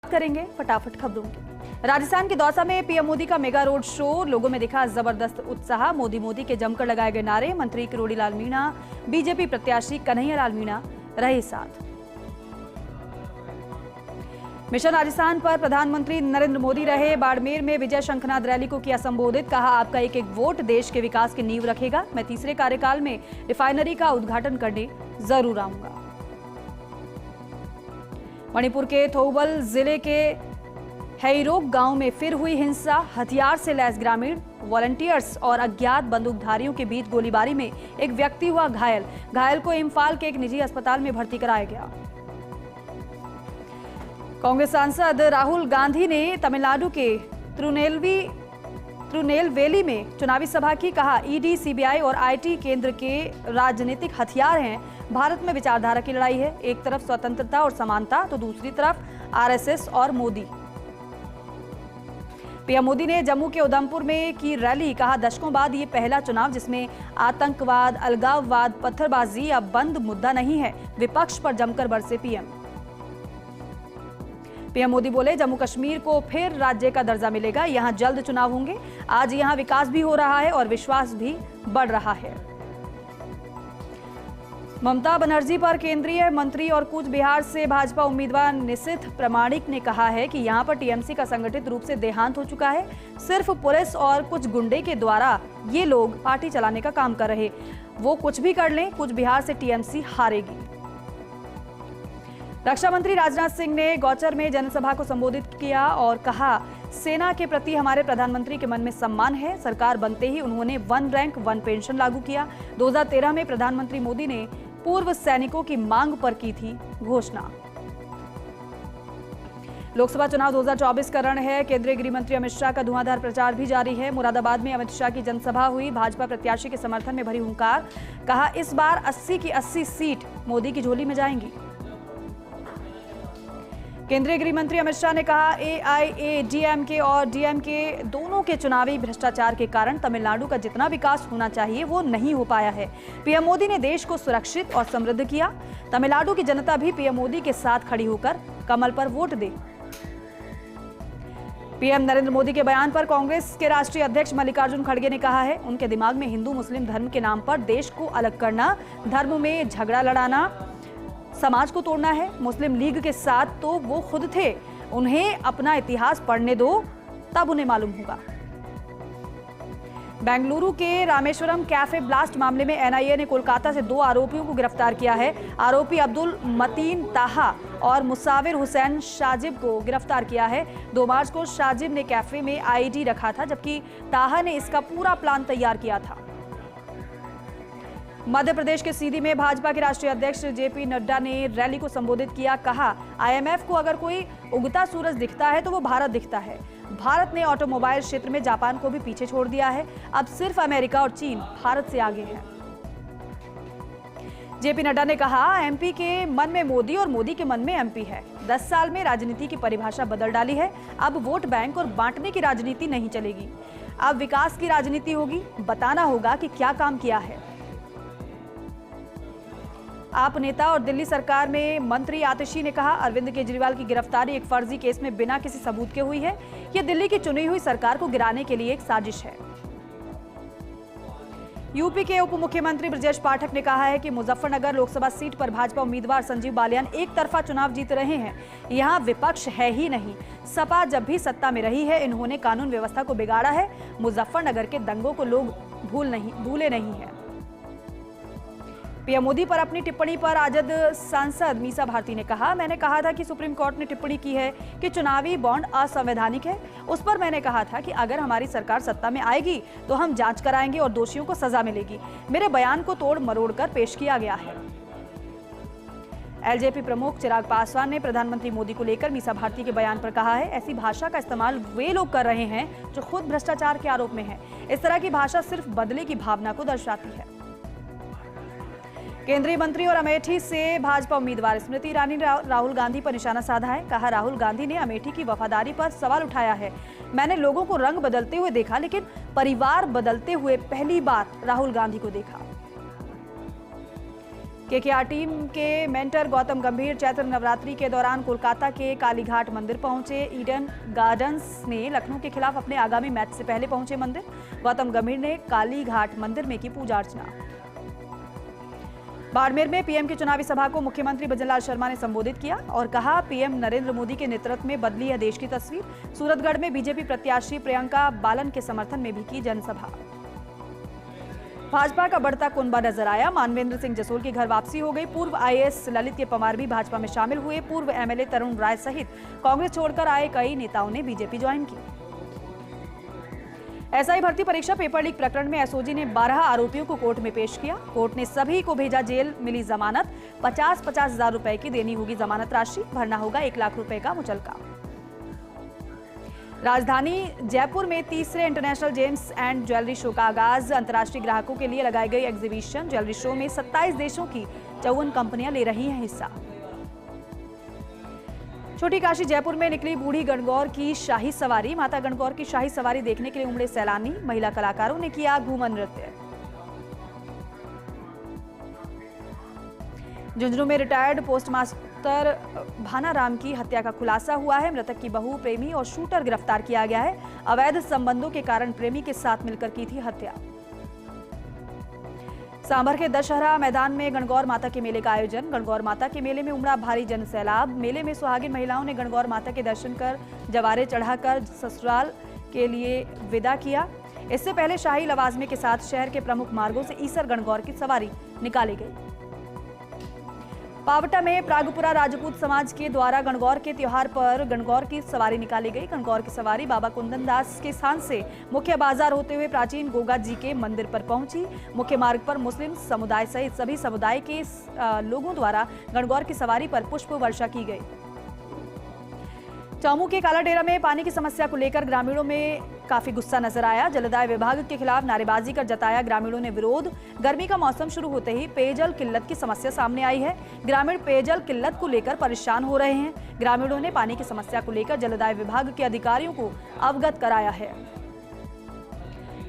बात करेंगे फटाफट खबरों की। राजस्थान के दौसा में पीएम मोदी का मेगा रोड शो, लोगों में दिखा जबरदस्त उत्साह। मोदी के जमकर लगाए गए नारे। मंत्री किरोड़ी लाल मीणा, बीजेपी प्रत्याशी कन्हैया लाल मीणा रहे साथ। मिशन राजस्थान पर प्रधानमंत्री नरेंद्र मोदी रहे। बाड़मेर में विजय शंखनाद रैली को किया संबोधित। कहा, आपका एक एक वोट देश के विकास की नींव रखेगा। मैं तीसरे कार्यकाल में रिफाइनरी का उद्घाटन करने जरूर आऊंगा। मणिपुर के थोउबल जिले के हैरोक गांव में फिर हुई हिंसा। हथियार से लैस ग्रामीण, वॉलंटियर्स और अज्ञात बंदूकधारियों के बीच गोलीबारी में एक व्यक्ति हुआ घायल। घायल को इम्फाल के एक निजी अस्पताल में भर्ती कराया गया। कांग्रेस सांसद राहुल गांधी ने तमिलनाडु के त्रुनेलवेली में चुनावी सभा की। कहा, ईडी, सीबीआई और आईटी केंद्र के राजनीतिक हथियार हैं। भारत में विचारधारा की लड़ाई है। एक तरफ स्वतंत्रता और समानता तो दूसरी तरफ आरएसएस और मोदी। पीएम मोदी ने जम्मू के उधमपुर में की रैली। कहा, दशकों बाद ये पहला चुनाव जिसमें आतंकवाद, अलगाववाद, पत्थरबाजी अब बंद मुद्दा नहीं है। विपक्ष पर जमकर बरसे पीएम मोदी बोले, जम्मू कश्मीर को फिर राज्य का दर्जा मिलेगा। यहां जल्द चुनाव होंगे। आज यहां विकास भी हो रहा है और विश्वास भी बढ़ रहा है। ममता बनर्जी पर केंद्रीय मंत्री और कूच बिहार से भाजपा उम्मीदवार निशिथ प्रामाणिक ने कहा है कि यहां पर टीएमसी का संगठित रूप से देहांत हो चुका है। सिर्फ पुलिस और कुछ गुंडे के द्वारा ये लोग पार्टी चलाने का काम कर रहे। वो कुछ भी कर लें, कूच बिहार से टीएमसी हारेगी। रक्षा मंत्री राजनाथ सिंह ने गौचर में जनसभा को संबोधित किया और कहा, सेना के प्रति हमारे प्रधानमंत्री के मन में सम्मान है। सरकार बनते ही उन्होंने 1 रैंक 1 पेंशन लागू किया। 2013 में प्रधानमंत्री मोदी ने पूर्व सैनिकों की मांग पर की थी घोषणा। लोकसभा चुनाव 2024 का रण है। केंद्रीय गृह मंत्री अमित शाह का धुआंधार प्रचार भी जारी है। मुरादाबाद में अमित शाह की जनसभा हुई। भाजपा प्रत्याशी के समर्थन में भरी हुंकार। कहा, इस बार 80 की 80 सीट मोदी की झोली में जाएंगी। केंद्रीय गृह मंत्री अमित शाह ने कहा, एआईएडीएमके और डीएमके दोनों के चुनावी भ्रष्टाचार के कारण तमिलनाडु का जितना विकास होना चाहिए वो नहीं हो पाया है। पीएम मोदी ने देश को सुरक्षित और समृद्ध किया। तमिलनाडु की जनता भी पीएम मोदी के साथ खड़ी होकर कमल पर वोट दे। पीएम नरेंद्र मोदी के बयान पर कांग्रेस के राष्ट्रीय अध्यक्ष मल्लिकार्जुन खड़गे ने कहा है, उनके दिमाग में हिंदू मुस्लिम धर्म के नाम पर देश को अलग करना, धर्म में झगड़ा लड़ाना, समाज को तोड़ना है। मुस्लिम लीग के साथ तो वो खुद थे। उन्हें अपना इतिहास पढ़ने दो, तब उन्हें मालूम होगा। बेंगलुरु के रामेश्वरम कैफे ब्लास्ट मामले में एनआईए ने कोलकाता से 2 आरोपियों को गिरफ्तार किया है। आरोपी अब्दुल मतीन ताहा और मुसाविर हुसैन शाजिब को गिरफ्तार किया है। 2 मार्च को शाजिब ने कैफे में आईडी रखा था, जबकि ताहा ने इसका पूरा प्लान तैयार किया था। मध्य प्रदेश के सीधी में भाजपा के राष्ट्रीय अध्यक्ष जेपी नड्डा ने रैली को संबोधित किया। कहा, आईएमएफ को अगर कोई उगता सूरज दिखता है तो वो भारत दिखता है। भारत ने ऑटोमोबाइल क्षेत्र में जापान को भी पीछे छोड़ दिया है। अब सिर्फ अमेरिका और चीन भारत से आगे है। जेपी नड्डा ने कहा, एमपी के मन में मोदी और मोदी के मन में एमपी है। 10 साल में राजनीति की परिभाषा बदल डाली है। अब वोट बैंक और बांटने की राजनीति नहीं चलेगी। अब विकास की राजनीति होगी। बताना होगा कि क्या काम किया है। आप नेता और दिल्ली सरकार में मंत्री आतिशी ने कहा, अरविंद केजरीवाल की गिरफ्तारी एक फर्जी केस में बिना किसी सबूत के हुई है। यह दिल्ली की चुनी हुई सरकार को गिराने के लिए एक साजिश है। यूपी के उप मुख्यमंत्री ब्रजेश पाठक ने कहा है कि मुजफ्फरनगर लोकसभा सीट पर भाजपा उम्मीदवार संजीव बालियान एक तरफा चुनाव जीत रहे हैं। यहां विपक्ष है ही नहीं। सपा जब भी सत्ता में रही है, इन्होंने कानून व्यवस्था को बिगाड़ा है। मुजफ्फरनगर के दंगों को लोग भूले नहीं है। पीएम मोदी पर अपनी टिप्पणी पर आजद सांसद मीसा भारती ने कहा, मैंने कहा था कि सुप्रीम कोर्ट ने टिप्पणी की है कि चुनावी बॉन्ड असंवैधानिक है। उस पर मैंने कहा था कि अगर हमारी सरकार सत्ता में आएगी तो हम जांच कराएंगे और दोषियों को सजा मिलेगी। मेरे बयान को तोड़ मरोड़ कर पेश किया गया है। एलजेपी प्रमुख चिराग पासवान ने प्रधानमंत्री मोदी को लेकर मीसा भारती के बयान पर कहा है, ऐसी भाषा का इस्तेमाल वे लोग कर रहे हैं जो खुद भ्रष्टाचार के आरोप में हैं। इस तरह की भाषा सिर्फ बदले की भावना को दर्शाती है। केंद्रीय मंत्री और अमेठी से भाजपा उम्मीदवार स्मृति ईरानी ने राहुल गांधी पर निशाना साधा है। कहा, राहुल गांधी ने अमेठी की वफादारी पर सवाल उठाया है। मैंने लोगों को रंग बदलते हुए देखा, लेकिन परिवार बदलते हुए पहली बार राहुल गांधी को देखा। केकेआर टीम के मेंटर गौतम गंभीर चैत्र नवरात्रि के दौरान कोलकाता के कालीघाट मंदिर पहुंचे। ईडन गार्डन्स ने लखनऊ के खिलाफ अपने आगामी मैच से पहले पहुंचे मंदिर। गौतम गंभीर ने कालीघाट मंदिर में की पूजा अर्चना। बाड़मेर में पीएम की चुनावी सभा को मुख्यमंत्री भजनलाल शर्मा ने संबोधित किया और कहा, पीएम नरेंद्र मोदी के नेतृत्व में बदली है देश की तस्वीर। सूरतगढ़ में बीजेपी प्रत्याशी प्रियंका बालन के समर्थन में भी की जनसभा। भाजपा का बढ़ता कुनबा नजर आया। मानवेंद्र सिंह जसोल की घर वापसी हो गई। पूर्व आईएएस ललित के पवार भी भाजपा में शामिल हुए। पूर्व एमएलए तरुण राय सहित कांग्रेस छोड़कर आए कई नेताओं ने बीजेपी ज्वाइन की। एसआई भर्ती परीक्षा पेपर लीक प्रकरण में एसओजी ने 12 आरोपियों को कोर्ट में पेश किया। कोर्ट ने सभी को भेजा जेल, मिली जमानत। 50-50 हजार रुपए की देनी होगी जमानत राशि, भरना होगा 1 लाख रुपए का मुचलका। राजधानी जयपुर में तीसरे international James and jewellery show का आगाज। अंतर्राष्ट्रीय ग्राहकों के लिए लगाई गई एग्जीबिशन ज्वेलरी शो में 27 देशों की 54 कंपनियां ले रही हैं हिस्सा। छोटी काशी जयपुर में निकली बूढ़ी गणगौर की शाही सवारी। माता गणगौर की शाही सवारी देखने के लिए उमड़े सैलानी। महिला कलाकारों ने किया घूमर नृत्य। झुंझुनू में रिटायर्ड पोस्टमास्टर भानाराम की हत्या का खुलासा हुआ है। मृतक की बहू, प्रेमी और शूटर गिरफ्तार किया गया है। अवैध संबंधों के कारण प्रेमी के साथ मिलकर की थी हत्या। सांभर के दशहरा मैदान में गणगौर माता के मेले का आयोजन। गणगौर माता के मेले में उमड़ा भारी जनसैलाब। मेले में सुहागिन महिलाओं ने गणगौर माता के दर्शन कर जवारे चढ़ाकर ससुराल के लिए विदा किया। इससे पहले शाही लवाजमे के साथ शहर के प्रमुख मार्गों से ईसर गणगौर की सवारी निकाली गई। पावटा में प्रागपुरा राजपूत समाज के द्वारा गणगौर के त्योहार पर गणगौर की सवारी निकाली गई। गणगौर की सवारी बाबा कुंदन दास के स्थान से मुख्य बाजार होते हुए प्राचीन गोगा जी के मंदिर पर पहुंची। मुख्य मार्ग पर मुस्लिम समुदाय सहित सभी समुदाय के लोगों द्वारा गणगौर की सवारी पर पुष्प वर्षा की गई। चौमू के कालाडेरा में पानी की समस्या को लेकर ग्रामीणों में काफी गुस्सा नजर आया। जलदाय विभाग के खिलाफ नारेबाजी कर जताया ग्रामीणों ने विरोध। गर्मी का मौसम शुरू होते ही पेयजल किल्लत की समस्या सामने आई है। ग्रामीण पेयजल किल्लत को लेकर परेशान हो रहे हैं। ग्रामीणों ने पानी की समस्या को लेकर जलदाय विभाग के अधिकारियों को अवगत कराया है।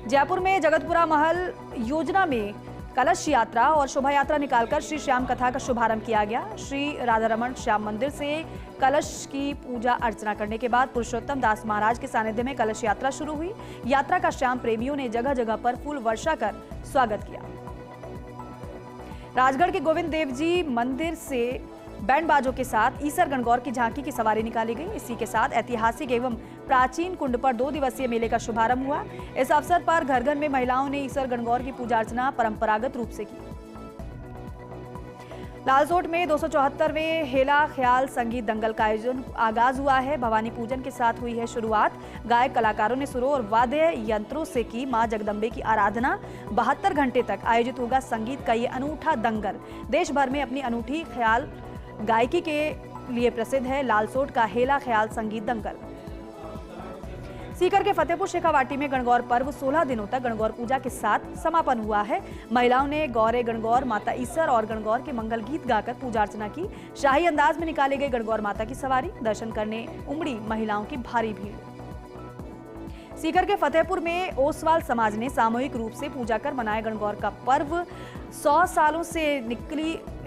जयपुर में जगतपुरा महल योजना में कलश यात्रा और शोभा यात्रा निकालकर श्री श्याम कथा का शुभारंभ किया गया। श्री राधारमण श्याम मंदिर से कलश की पूजा अर्चना करने के बाद पुरुषोत्तम दास महाराज के सानिध्य में कलश यात्रा शुरू हुई। यात्रा का श्याम प्रेमियों ने जगह जगह पर फूल वर्षा कर स्वागत किया। राजगढ़ के गोविंद देव जी मंदिर से बैंड बाजों के साथ ईसर गणगौर की झांकी की सवारी निकाली गई। इसी के साथ ऐतिहासिक एवं प्राचीन कुंड पर 2 दिवसीय मेले का शुभारंभ हुआ। इस अवसर पर घर घर में महिलाओं ने ईसर गणगौर की पूजा अर्चना परंपरागत रूप से की। लालसोट में 274वें हेला ख्याल संगीत दंगल का आगाज हुआ है। भवानी पूजन के साथ हुई है शुरुआत। गायक कलाकारों ने सुरों और वाद्य यंत्रों से की मां जगदम्बे की आराधना। 72 घंटे तक आयोजित होगा संगीत का ये अनूठा दंगल। देश भर में अपनी अनूठी ख्याल गायकी के लिए प्रसिद्ध है लालसोट का हेला ख्याल संगीत दंगल। सीकर के फतेहपुर शेखावाटी में गणगौर पर्व 16 दिनों तक गणगौर पूजा के साथ समापन हुआ है। महिलाओं ने गौरे गणगौर, माता ईसर और गणगौर के मंगल गीत गाकर पूजा अर्चना की। शाही अंदाज में निकाली गई गणगौर माता की सवारी। दर्शन करने उमड़ी महिलाओं की भारी भीड़। सीकर के फतेहपुर में ओसवाल समाज ने सामूहिक रूप से पूजा कर मनाया गणगौर का पर्व। 100 सालों से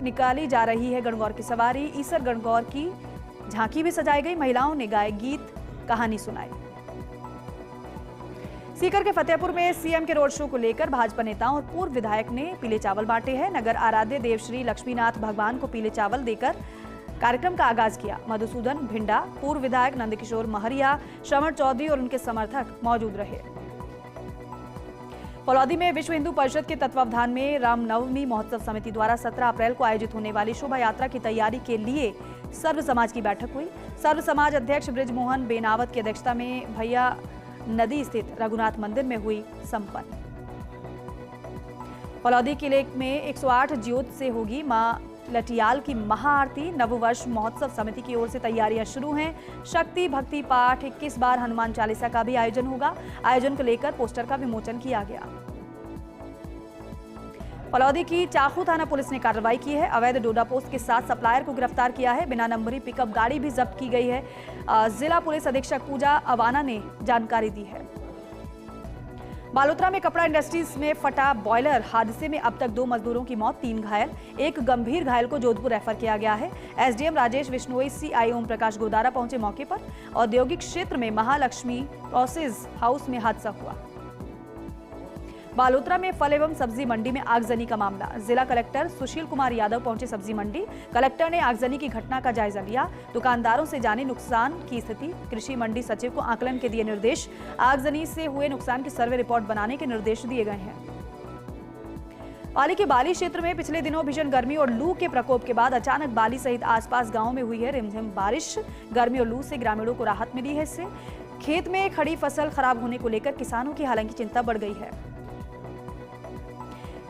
निकाली जा रही है गणगौर की सवारी। ईसर गणगौर की झांकी भी सजाई गई। महिलाओं ने गाए गीत, कहानी सुनाई। सीकर के फतेहपुर में सीएम के रोड शो को लेकर भाजपा नेताओं और पूर्व विधायक ने पीले चावल बांटे हैं। नगर आराध्य देवश्री लक्ष्मीनाथ भगवान को पीले चावल देकर कार्यक्रम का आगाज किया। मधुसूदन भिंडा, पूर्व विधायक नंदकिशोर महरिया, श्रवण चौधरी और उनके समर्थक मौजूद रहे। फलौदी में विश्व हिंदू परिषद के तत्वावधान में रामनवमी महोत्सव समिति द्वारा 17 अप्रैल को आयोजित होने वाली शोभा यात्रा की तैयारी के लिए सर्व समाज की बैठक हुई। सर्व समाज अध्यक्ष बृजमोहन बेनावत की अध्यक्षता में भैया नदी स्थित रघुनाथ मंदिर में हुई संपन्न। फलौदी किले में 108 ज्योत से होगी मां लटियाल की महाआरती। नववर्ष महोत्सव समिति की ओर से तैयारियां शुरू हैं। शक्ति भक्ति पाठ, 21 बार हनुमान चालीसा का भी आयोजन होगा। आयोजन को लेकर पोस्टर का विमोचन किया गया। फलौदी की चाखू थाना पुलिस ने कार्रवाई की है। अवैध डोडा पोस्ट के साथ सप्लायर को गिरफ्तार किया है। बिना नंबरी पिकअप गाड़ी भी जब्त की गई है। जिला पुलिस अधीक्षक पूजा अवाना ने जानकारी दी है। बालोतरा में कपड़ा इंडस्ट्रीज में फटा बॉयलर हादसे में अब तक 2 मजदूरों की मौत, 3 घायल, एक गंभीर घायल को जोधपुर रेफर किया गया है। एसडीएम राजेश बिश्नोई, सीआई ओम प्रकाश गोदारा पहुंचे मौके पर। औद्योगिक क्षेत्र में महालक्ष्मी प्रोसेस हाउस में हादसा हुआ। बालोतरा में फल एवं सब्जी मंडी में आगजनी का मामला, जिला कलेक्टर सुशील कुमार यादव पहुंचे सब्जी मंडी। कलेक्टर ने आगजनी की घटना का जायजा लिया, दुकानदारों से जाने नुकसान की स्थिति। कृषि मंडी सचिव को आकलन के दिए निर्देश। आगजनी से हुए नुकसान की सर्वे रिपोर्ट बनाने के निर्देश दिए गए हैं। पाली के बाली क्षेत्र में पिछले दिनों भीषण गर्मी और लू के प्रकोप के बाद अचानक बाली सहित आसपास गांवों में हुई है रिमझिम बारिश। गर्मी और लू से ग्रामीणों को राहत मिली है। इससे खेत में खड़ी फसल खराब होने को लेकर किसानों की हालांकि चिंता बढ़ गई है।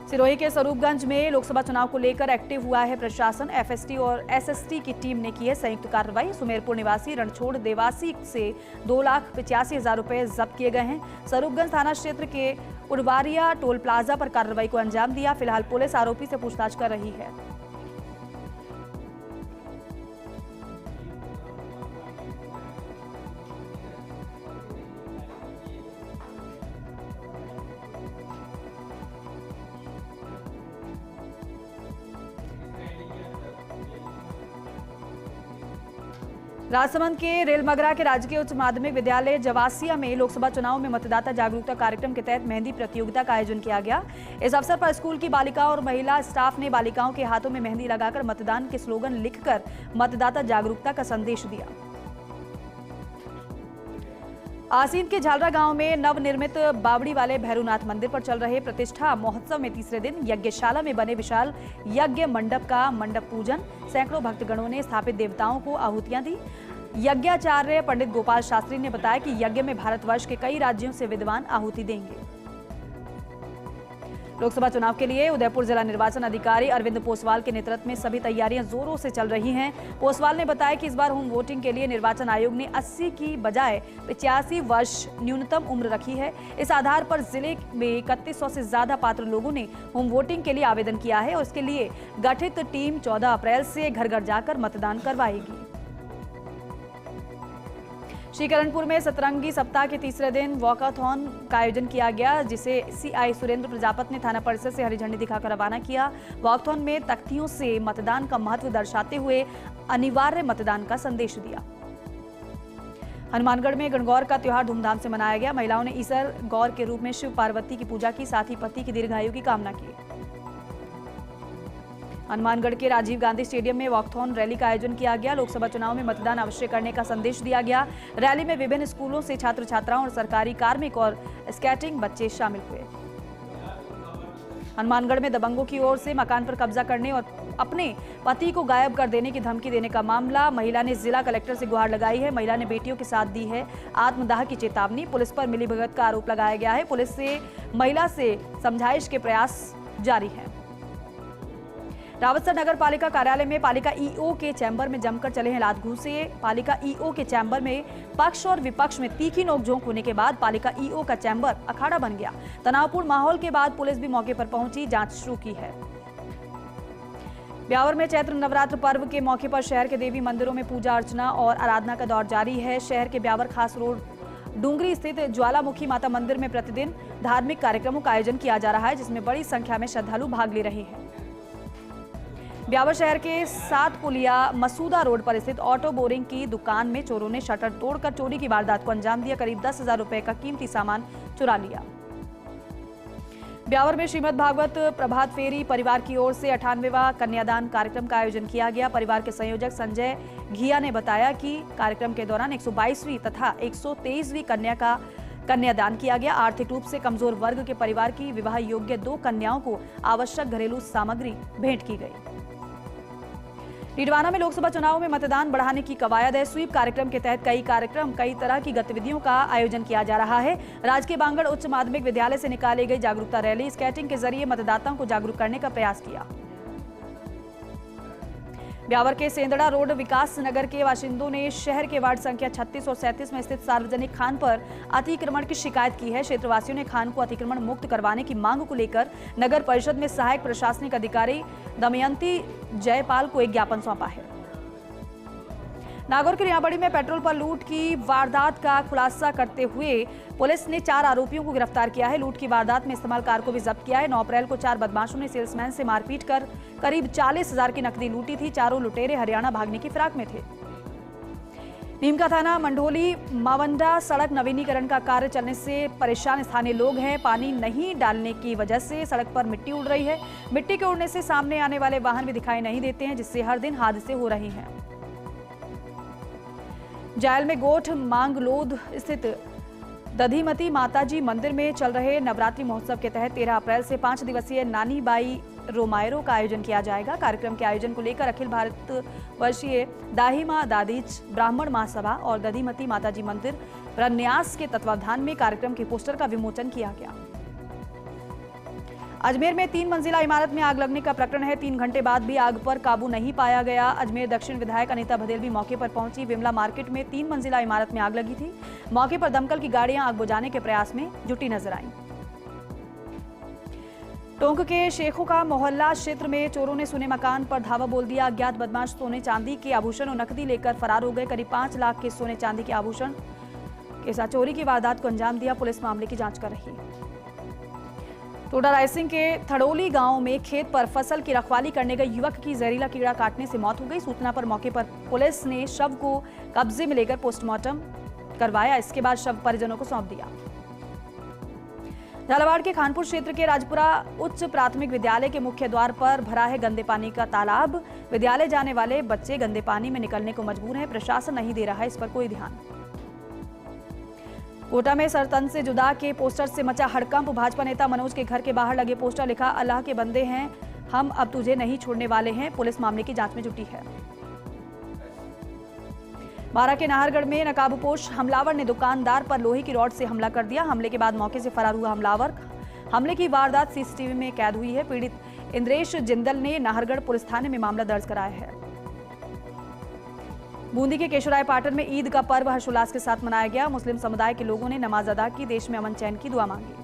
सिरोही के स्वरूपगंज में लोकसभा चुनाव को लेकर एक्टिव हुआ है प्रशासन। एफएसटी और एसएसटी की टीम ने की है संयुक्त कार्रवाई। सुमेरपुर निवासी रणछोड़ देवासी से 2,85,000 रुपए जब्त किए गए हैं। स्वरूपगंज थाना क्षेत्र के उड़वारिया टोल प्लाजा पर कार्रवाई को अंजाम दिया। फिलहाल पुलिस आरोपी से पूछताछ कर रही है। राजसमंद के रेलमगरा के राजकीय उच्च माध्यमिक विद्यालय जवासिया में लोकसभा चुनाव में मतदाता जागरूकता कार्यक्रम के तहत मेहंदी प्रतियोगिता का आयोजन किया गया। इस अवसर पर स्कूल की बालिका और महिला स्टाफ ने बालिकाओं के हाथों में मेहंदी लगाकर मतदान के स्लोगन लिखकर मतदाता जागरूकता का संदेश दिया। आसीन के झालरा गांव में नवनिर्मित बावड़ी वाले भैरवनाथ मंदिर पर चल रहे प्रतिष्ठा महोत्सव में तीसरे दिन यज्ञशाला में बने विशाल यज्ञ मंडप का मंडप पूजन। सैकड़ों भक्तगणों ने स्थापित देवताओं को आहुतियां दी। यज्ञाचार्य पंडित गोपाल शास्त्री ने बताया कि यज्ञ में भारतवर्ष के कई राज्यों से विद्वान आहुति देंगे। लोकसभा चुनाव के लिए उदयपुर जिला निर्वाचन अधिकारी अरविंद पोसवाल के नेतृत्व में सभी तैयारियां जोरों से चल रही हैं। पोसवाल ने बताया कि इस बार होम वोटिंग के लिए निर्वाचन आयोग ने 80 की बजाय 85 वर्ष न्यूनतम उम्र रखी है। इस आधार पर जिले में 3100 से ज्यादा पात्र लोगों ने होम वोटिंग के लिए आवेदन किया है और इसके लिए गठित टीम 14 अप्रैल से घर घर जाकर मतदान करवाएगी। श्रीकरणपुर में सतरंगी सप्ताह के तीसरे दिन वॉकाथॉन का आयोजन किया गया, जिसे सीआई सुरेंद्र प्रजापति ने थाना परिसर से हरी झंडी दिखाकर रवाना किया। वॉकाथॉन में तख्तियों से मतदान का महत्व दर्शाते हुए अनिवार्य मतदान का संदेश दिया। हनुमानगढ़ में गणगौर का त्योहार धूमधाम से मनाया गया। महिलाओं ने ईसर गौर के रूप में शिव पार्वती की पूजा की, साथ ही पति की दीर्घायु की कामना की। हनुमानगढ़ के राजीव गांधी स्टेडियम में वॉकथॉन रैली का आयोजन किया गया। लोकसभा चुनाव में मतदान अवश्य करने का संदेश दिया गया। रैली में विभिन्न स्कूलों से छात्र छात्राओं और सरकारी कार्मिक और स्केटिंग बच्चे शामिल हुए। हनुमानगढ़ में दबंगों की ओर से मकान पर कब्जा करने और अपने पति को गायब कर देने की धमकी देने का मामला। महिला ने जिला कलेक्टर से गुहार लगाई है। महिला ने बेटियों के साथ दी है आत्मदाह की चेतावनी। पुलिस पर मिलीभगत का आरोप लगाया गया है। पुलिस से महिला से समझाइश के प्रयास जारी है। रावतसर नगर पालिका कार्यालय में पालिका ईओ के चैम्बर में जमकर चले हैं लात घूंसे। पालिका ईओ के चैम्बर में पक्ष और विपक्ष में तीखी नोकझोंक होने के बाद पालिका ईओ का चैम्बर अखाड़ा बन गया। तनावपूर्ण माहौल के बाद पुलिस भी मौके पर पहुंची, जांच शुरू की है। ब्यावर में चैत्र नवरात्र पर्व के मौके पर शहर के देवी मंदिरों में पूजा अर्चना और आराधना का दौर जारी है। शहर के ब्यावर खास रोड डूंगरी स्थित ज्वालामुखी माता मंदिर में प्रतिदिन धार्मिक कार्यक्रमों का आयोजन किया जा रहा है, जिसमें बड़ी संख्या में श्रद्धालु भाग ले रहे हैं। ब्यावर शहर के 7 पुलिया मसूदा रोड पर स्थित ऑटो बोरिंग की दुकान में चोरों ने शटर तोड़कर चोरी की वारदात को अंजाम दिया। करीब 10,000 रुपए का कीमती सामान चुरा लिया। ब्यावर में श्रीमद् भागवत प्रभात फेरी परिवार की ओर से 98वां कन्यादान कार्यक्रम का आयोजन किया गया। परिवार के संयोजक संजय घिया ने बताया कि कार्यक्रम के दौरान 122वीं तथा 123वीं कन्या का कन्यादान किया गया। आर्थिक रूप से कमजोर वर्ग के परिवार की विवाह योग्य 2 कन्याओं को आवश्यक घरेलू सामग्री भेंट की गई। डीडवाना में लोकसभा चुनाव में मतदान बढ़ाने की कवायद है। स्वीप कार्यक्रम के तहत कई तरह की गतिविधियों का आयोजन किया जा रहा है। राजकीय बांगड़ उच्च माध्यमिक विद्यालय से निकाली गई जागरूकता रैली स्केटिंग के जरिए मतदाताओं को जागरूक करने का प्रयास किया। ब्यावर के सेंदड़ा रोड विकास नगर के बाशिंदों ने शहर के वार्ड संख्या 36 और 37 में स्थित सार्वजनिक खान पर अतिक्रमण की शिकायत की है। क्षेत्रवासियों ने खान को अतिक्रमण मुक्त करवाने की मांग को लेकर नगर परिषद में सहायक प्रशासनिक अधिकारी दमयंती जयपाल को एक ज्ञापन सौंपा है। नागौर के रियाबड़ी में पेट्रोल पर लूट की वारदात का खुलासा करते हुए पुलिस ने 4 आरोपियों को गिरफ्तार किया है। लूट की वारदात में इस्तेमाल कार को भी जब्त किया है। 9 अप्रैल को 4 बदमाशों ने सेल्समैन से मारपीट कर करीब 40,000 की नकदी लूटी थी। चारों लुटेरे हरियाणा भागने की फिराक में थे। नीमका थाना मंढोली मावंडा सड़क नवीनीकरण का कार्य चलने से परेशान स्थानीय लोग हैं। पानी नहीं डालने की वजह से सड़क पर मिट्टी उड़ रही है। मिट्टी के उड़ने से सामने आने वाले वाहन भी दिखाई नहीं देते हैं, जिससे हर दिन हादसे हो रहे हैं। जायल में गोठ मांगलोद स्थित दधीमती माताजी मंदिर में चल रहे नवरात्रि महोत्सव के तहत 13 अप्रैल से 5 दिवसीय नानी बाई रोमायरो का आयोजन किया जाएगा। कार्यक्रम के आयोजन को लेकर अखिल भारत वर्षीय दाही मां दादीच ब्राह्मण महासभा और दधीमती माताजी मंदिर प्रन्यास के तत्वावधान में कार्यक्रम के पोस्टर का विमोचन किया गया। अजमेर में 3 मंजिला इमारत में आग लगने का प्रकरण है। 3 घंटे बाद भी आग पर काबू नहीं पाया गया। अजमेर दक्षिण विधायक अनीता बघेल भी मौके पर पहुंची। विमला मार्केट में 3 मंजिला इमारत में आग लगी थी। मौके पर दमकल की गाड़ियां आग बुझाने के प्रयास में जुटी नजर आईं। टोंक के शेखों का मोहल्ला क्षेत्र में चोरों ने सोने मकान पर धावा बोल दिया। अज्ञात बदमाश सोने चांदी के आभूषण और नकदी लेकर फरार हो गए। करीब 5 लाख के सोने चांदी के आभूषण के साथ चोरी की वारदात को अंजाम दिया। पुलिस मामले की जांच कर रही है। टोडा रायसिंह के थड़ोली गांव में खेत पर फसल की रखवाली करने गए युवक की जहरीला कीड़ा काटने से मौत हो गई। सूचना पर मौके पर पुलिस ने शव को कब्जे में लेकर पोस्टमार्टम करवाया। इसके बाद शव परिजनों को सौंप दिया। झालावाड़ के खानपुर क्षेत्र के राजपुरा उच्च प्राथमिक विद्यालय के मुख्य द्वार पर भरा है गंदे पानी का तालाब। विद्यालय जाने वाले बच्चे गंदे पानी में निकलने को मजबूर हैं। प्रशासन नहीं दे रहा है इस पर कोई ध्यान। कोटा में सरतन से जुदा के पोस्टर से मचा हड़कंप। भाजपा नेता मनोज के घर के बाहर लगे पोस्टर लिखा, अल्लाह के बंदे हैं हम, अब तुझे नहीं छोड़ने वाले हैं। पुलिस मामले की जांच में जुटी है। बारा के नाहरगढ़ में नकाबपोश हमलावर ने दुकानदार पर लोहे की रॉड से हमला कर दिया। हमले के बाद मौके से फरार हुआ हमलावर। हमले की वारदात सीसीटीवी में कैद हुई है। पीड़ित इंद्रेश जिंदल ने नाहरगढ़ पुलिस थाने में मामला दर्ज कराया है। बूंदी के केशवराय पाटन में ईद का पर्व हर्षोल्लास के साथ मनाया गया। मुस्लिम समुदाय के लोगों ने नमाज अदा की, देश में अमन चैन की दुआ मांगी।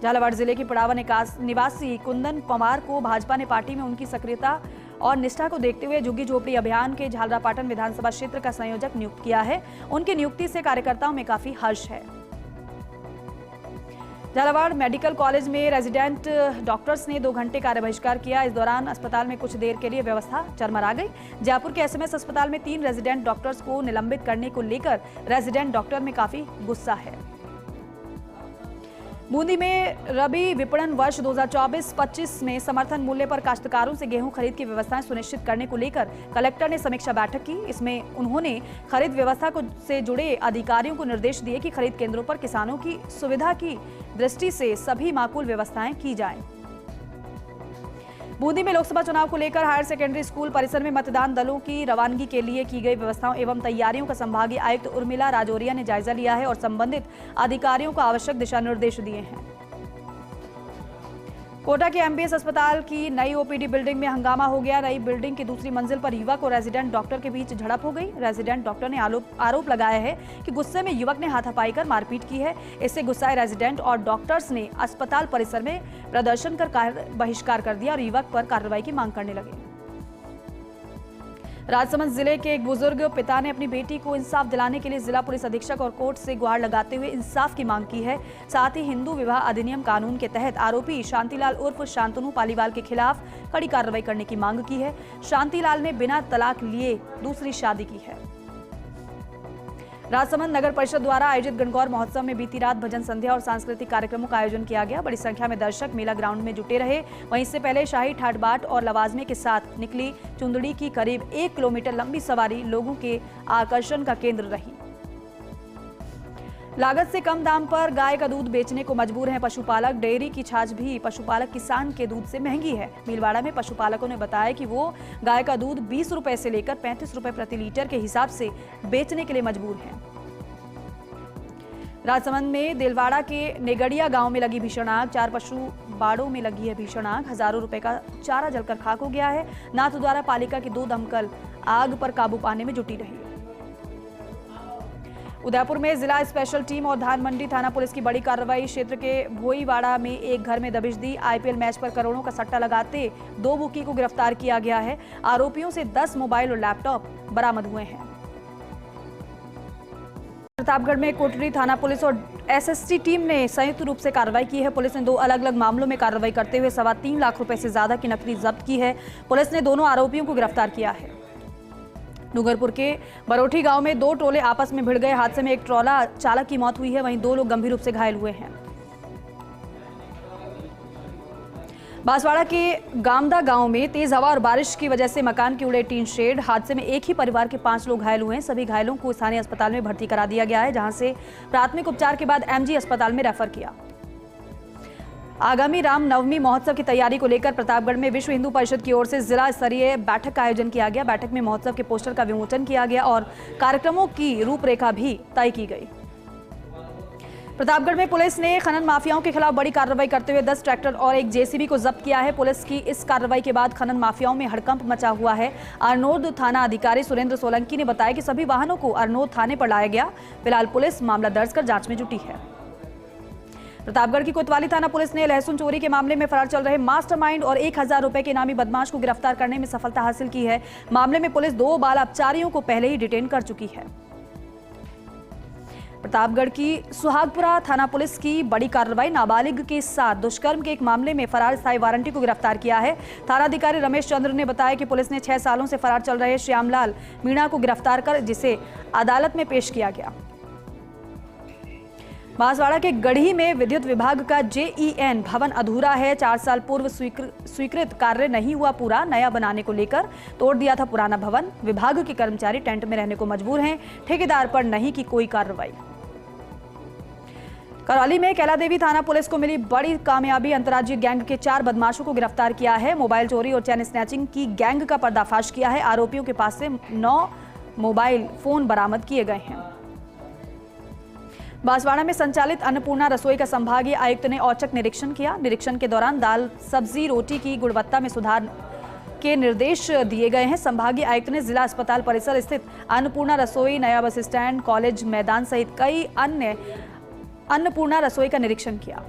झालावाड़ जिले के पड़ावा निवासी कुंदन पवार को भाजपा ने पार्टी में उनकी सक्रियता और निष्ठा को देखते हुए झुग्गी झोपड़ी अभियान के झालरापाटन विधानसभा क्षेत्र का संयोजक नियुक्त किया है। उनकी नियुक्ति से कार्यकर्ताओं में काफी हर्ष है। झालावाड़ मेडिकल कॉलेज में रेजिडेंट डॉक्टर्स ने 2 घंटे कार्य बहिष्कार किया। इस दौरान अस्पताल में कुछ देर के लिए व्यवस्था चरमरा गई। जयपुर के एसएमएस अस्पताल में 3 रेजिडेंट डॉक्टर्स को निलंबित करने को लेकर रेजिडेंट डॉक्टर में काफी गुस्सा है। बूंदी में रबी विपणन वर्ष 2024-25 में समर्थन मूल्य पर काश्तकारों से गेहूं खरीद की व्यवस्थाएं सुनिश्चित करने को लेकर कलेक्टर ने समीक्षा बैठक की। इसमें उन्होंने खरीद व्यवस्था से जुड़े अधिकारियों को निर्देश दिए कि खरीद केंद्रों पर किसानों की सुविधा की दृष्टि से सभी माकूल व्यवस्थाएं की जाएं। बूंदी में लोकसभा चुनाव को लेकर हायर सेकेंडरी स्कूल परिसर में मतदान दलों की रवानगी के लिए की गई व्यवस्थाओं एवं तैयारियों का संभागीय आयुक्त उर्मिला राजौरिया ने जायजा लिया है और संबंधित अधिकारियों को आवश्यक दिशा निर्देश दिए हैं। कोटा के एमबीएस अस्पताल की नई ओपीडी बिल्डिंग में हंगामा हो गया। नई बिल्डिंग की दूसरी मंजिल पर युवक और रेजिडेंट डॉक्टर के बीच झड़प हो गई। रेजिडेंट डॉक्टर ने आरोप लगाया है कि गुस्से में युवक ने हाथापाई कर मारपीट की है। इससे गुस्साए रेजिडेंट और डॉक्टर्स ने अस्पताल परिसर में प्रदर्शन कर कार्य बहिष्कार कर दिया और युवक पर कार्रवाई की मांग करने लगे। राजसमंद जिले के एक बुजुर्ग पिता ने अपनी बेटी को इंसाफ दिलाने के लिए जिला पुलिस अधीक्षक और कोर्ट से गुहार लगाते हुए इंसाफ की मांग की है। साथ ही हिंदू विवाह अधिनियम कानून के तहत आरोपी शांतिलाल उर्फ शांतनु पालीवाल के खिलाफ कड़ी कार्रवाई करने की मांग की है। शांतिलाल ने बिना तलाक लिए दूसरी शादी की है। राजसमंद नगर परिषद द्वारा आयोजित गणगौर महोत्सव में बीती रात भजन संध्या और सांस्कृतिक कार्यक्रमों का आयोजन किया गया। बड़ी संख्या में दर्शक मेला ग्राउंड में जुटे रहे। वहीं इससे पहले शाही ठाट बाट और लवाजमे के साथ निकली चुंदड़ी की करीब 1 किलोमीटर लंबी सवारी लोगों के आकर्षण का केंद्र रही। लागत से कम दाम पर गाय का दूध बेचने को मजबूर हैं पशुपालक। डेयरी की छाछ भी पशुपालक किसान के दूध से महंगी है। भीलवाड़ा में पशुपालकों ने बताया कि वो गाय का दूध 20 रुपए से लेकर 35 रुपए प्रति लीटर के हिसाब से बेचने के लिए मजबूर हैं। राजसमंद में देलवाड़ा के नेगड़िया गांव में लगी भीषण आग। 4 पशु बाड़ों में लगी है भीषण आग। हजारों रुपए का चारा जलकर खाक हो गया है। नाथद्वारा पालिका की 2 दमकल आग पर काबू पाने में जुटी रही। उदयपुर में जिला स्पेशल टीम और धान मंडी थाना पुलिस की बड़ी कार्रवाई। क्षेत्र के भोईवाड़ा में एक घर में दबिश दी। आईपीएल मैच पर करोड़ों का सट्टा लगाते 2 बुकी को गिरफ्तार किया गया है। आरोपियों से 10 मोबाइल और लैपटॉप बरामद हुए हैं। प्रतापगढ़ में कोटरी थाना पुलिस और एसएसटी टीम ने संयुक्त रूप से कार्रवाई की है। पुलिस ने 2 अलग-अलग मामलों में कार्रवाई करते हुए 3.25 लाख रुपए से ज्यादा की नकदी जब्त की है। पुलिस ने दोनों आरोपियों को गिरफ्तार किया है। डूंगरपुर के बरोठी गांव में 2 टोले आपस में भिड़ गए। हादसे में एक ट्रॉला चालक की मौत हुई है, वहीं 2 लोग गंभीर रूप से घायल हुए हैं। बांसवाड़ा के गामदा गांव में तेज हवा और बारिश की वजह से मकान के उड़े टीन शेड। हादसे में एक ही परिवार के 5 लोग घायल हुए हैं। सभी घायलों को स्थानीय अस्पताल में भर्ती करा दिया गया है, जहां से प्राथमिक उपचार के बाद एमजी अस्पताल में रेफर किया। आगामी रामनवमी महोत्सव की तैयारी को लेकर प्रतापगढ़ में विश्व हिंदू परिषद की ओर से जिला स्तरीय बैठक का आयोजन किया गया। बैठक में महोत्सव के पोस्टर का विमोचन किया गया और कार्यक्रमों की रूपरेखा भी तय की गई। प्रतापगढ़ में पुलिस ने खनन माफियाओं के खिलाफ बड़ी कार्रवाई करते हुए 10 ट्रैक्टर और एक जेसीबी को जब्त किया है। पुलिस की इस कार्रवाई के बाद खनन माफियाओं में हड़कंप मचा हुआ है। अरनोद थाना अधिकारी सुरेंद्र सोलंकी ने बताया कि सभी वाहनों को अरनोद थाने पर लाया गया। फिलहाल पुलिस मामला दर्ज कर जांच में जुटी है। प्रतापगढ़ की कोतवाली थाना पुलिस ने लहसुन चोरी के मामले में फरार चल रहे मास्टरमाइंड और 1000 रुपए के इनामी बदमाश को गिरफ्तार करने में सफलता हासिल की है। मामले में पुलिस 2 बाल अपचारियों को पहले ही डिटेन कर चुकी है। प्रतापगढ़ की सुहागपुरा थाना पुलिस की बड़ी कार्रवाई। नाबालिग के साथ दुष्कर्म के एक मामले में फरार स्थायी वारंटी को गिरफ्तार किया है। थानाधिकारी रमेश चंद्र ने बताया कि पुलिस ने 6 सालों से फरार चल रहे श्यामलाल मीणा को गिरफ्तार कर जिसे अदालत में पेश किया गया। बांसवाड़ा के गढ़ी में विद्युत विभाग का जेईएन भवन अधूरा है। 4 साल पूर्व स्वीकृत कार्य नहीं हुआ पूरा। नया बनाने को लेकर तोड़ दिया था पुराना भवन। विभाग के कर्मचारी टेंट में रहने को मजबूर हैं। ठेकेदार पर नहीं की कोई कार्रवाई। करौली में कैलादेवी थाना पुलिस को मिली बड़ी कामयाबी। अंतर्राज्यीय गैंग के 4 बदमाशों को गिरफ्तार किया है। मोबाइल चोरी और चैन स्नैचिंग की गैंग का पर्दाफाश किया है। आरोपियों के पास से 9 मोबाइल फोन बरामद किए गए हैं। बांसवाड़ा में संचालित अन्नपूर्णा रसोई का संभागीय आयुक्त ने औचक निरीक्षण किया। निरीक्षण के दौरान दाल, सब्जी, रोटी की गुणवत्ता में सुधार के निर्देश दिए गए हैं। संभागीय आयुक्त ने जिला अस्पताल परिसर स्थित अन्नपूर्णा रसोई, नया बस स्टैंड, कॉलेज मैदान सहित कई अन्य अन्नपूर्णा रसोई का निरीक्षण किया।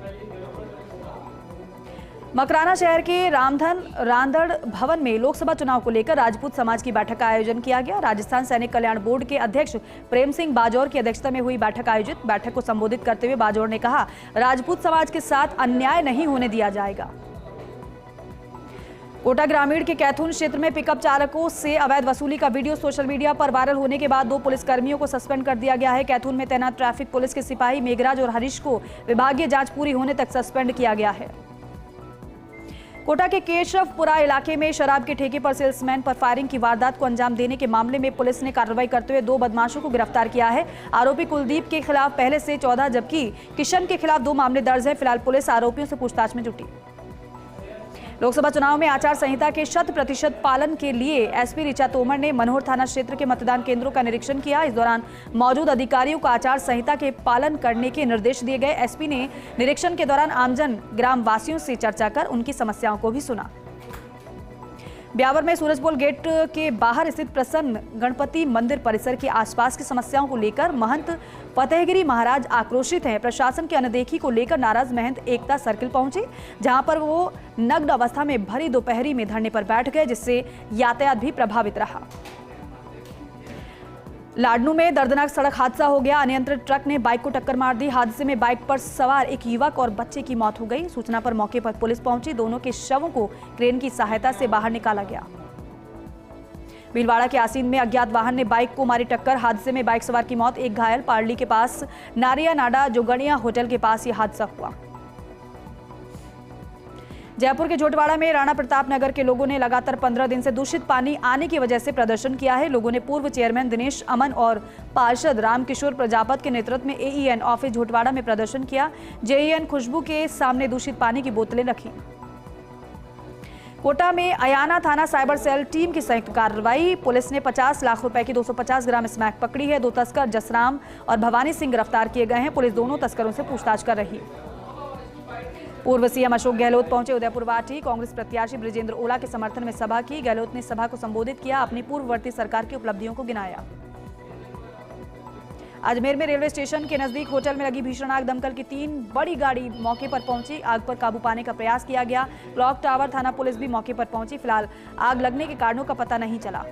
मकराना शहर के रांदड़ भवन में लोकसभा चुनाव को लेकर राजपूत समाज की बैठक का आयोजन किया गया। राजस्थान सैनिक कल्याण बोर्ड के अध्यक्ष प्रेम सिंह बाजौर की अध्यक्षता में हुई बैठक आयोजित। बैठक को संबोधित करते हुए बाजौर ने कहा, राजपूत समाज के साथ अन्याय नहीं होने दिया जाएगा। कोटा ग्रामीण के कैथून क्षेत्र में पिकअप चालकों से अवैध वसूली का वीडियो सोशल मीडिया पर वायरल होने के बाद 2 पुलिसकर्मियों को सस्पेंड कर दिया गया है। कैथून में तैनात ट्रैफिक पुलिस के सिपाही मेघराज और हरीश को विभागीय जांच पूरी होने तक सस्पेंड किया गया है। कोटा के केशवपुरा इलाके में शराब के ठेके पर सेल्समैन पर फायरिंग की वारदात को अंजाम देने के मामले में पुलिस ने कार्रवाई करते हुए 2 बदमाशों को गिरफ्तार किया है। आरोपी कुलदीप के खिलाफ पहले से 14 जबकि किशन के खिलाफ 2 मामले दर्ज हैं। फिलहाल पुलिस आरोपियों से पूछताछ में जुटी। लोकसभा चुनाव में आचार संहिता के 100% पालन के लिए एसपी ऋचा तोमर ने मनोहर थाना क्षेत्र के मतदान केंद्रों का निरीक्षण किया। इस दौरान मौजूद अधिकारियों को आचार संहिता के पालन करने के निर्देश दिए गए। एसपी ने निरीक्षण के दौरान आमजन ग्राम वासियों से चर्चा कर उनकी समस्याओं को भी सुना। ब्यावर में सूरजपोल गेट के बाहर स्थित प्रसन्न गणपति मंदिर परिसर के आसपास की समस्याओं को लेकर महंत फतेहगिरी महाराज आक्रोशित हैं। प्रशासन की अनदेखी को लेकर नाराज महंत एकता सर्किल पहुंचे, जहां पर वो नग्न अवस्था में भरी दोपहरी में धरने पर बैठ गए, जिससे यातायात भी प्रभावित रहा। लाडनू में दर्दनाक सड़क हादसा हो गया। अनियंत्रित ट्रक ने बाइक को टक्कर मार दी। हादसे में बाइक पर सवार एक युवक और बच्चे की मौत हो गई। सूचना पर मौके पर पुलिस पहुंची। दोनों के शवों को क्रेन की सहायता से बाहर निकाला गया। भीलवाड़ा के आसीन में अज्ञात वाहन ने बाइक को मारी टक्कर। हादसे में बाइक सवार की मौत, एक घायल। पारली के पास नारिया नाडा जोगणिया होटल के पास यह हादसा हुआ। जयपुर के जोटवाड़ा में राणा प्रताप नगर के लोगों ने लगातार 15 दिन से दूषित पानी आने की वजह से प्रदर्शन किया है। लोगों ने पूर्व चेयरमैन दिनेश अमन और पार्षद रामकिशोर प्रजापत के नेतृत्व में एईएन ऑफिस जोटवाड़ा में प्रदर्शन किया। जेईएन खुशबू के सामने दूषित पानी की बोतलें रखी। कोटा में अयाना थाना साइबर सेल टीम की संयुक्त कार्रवाई। पुलिस ने 50 लाख रुपए की 250 ग्राम स्मैक पकड़ी है। 2 तस्कर जसराम और भवानी सिंह गिरफ्तार किए गए हैं। पुलिस दोनों तस्करों से पूछताछ कर रही है। पूर्व सीएम अशोक गहलोत पहुंचे उदयपुर वाटी। कांग्रेस प्रत्याशी बृजेंद्र ओला के समर्थन में सभा की। गहलोत ने सभा को संबोधित किया, अपनी पूर्ववर्ती सरकार की उपलब्धियों को गिनाया। अजमेर में रेलवे स्टेशन के नजदीक होटल में लगी भीषण आग, दमकल की 3 बड़ी गाड़ी मौके पर पहुंची। आग पर काबू पाने का प्रयास किया गया। क्लॉक टावर थाना पुलिस भी मौके पर पहुंची। फिलहाल आग लगने के कारणों का पता नहीं चला।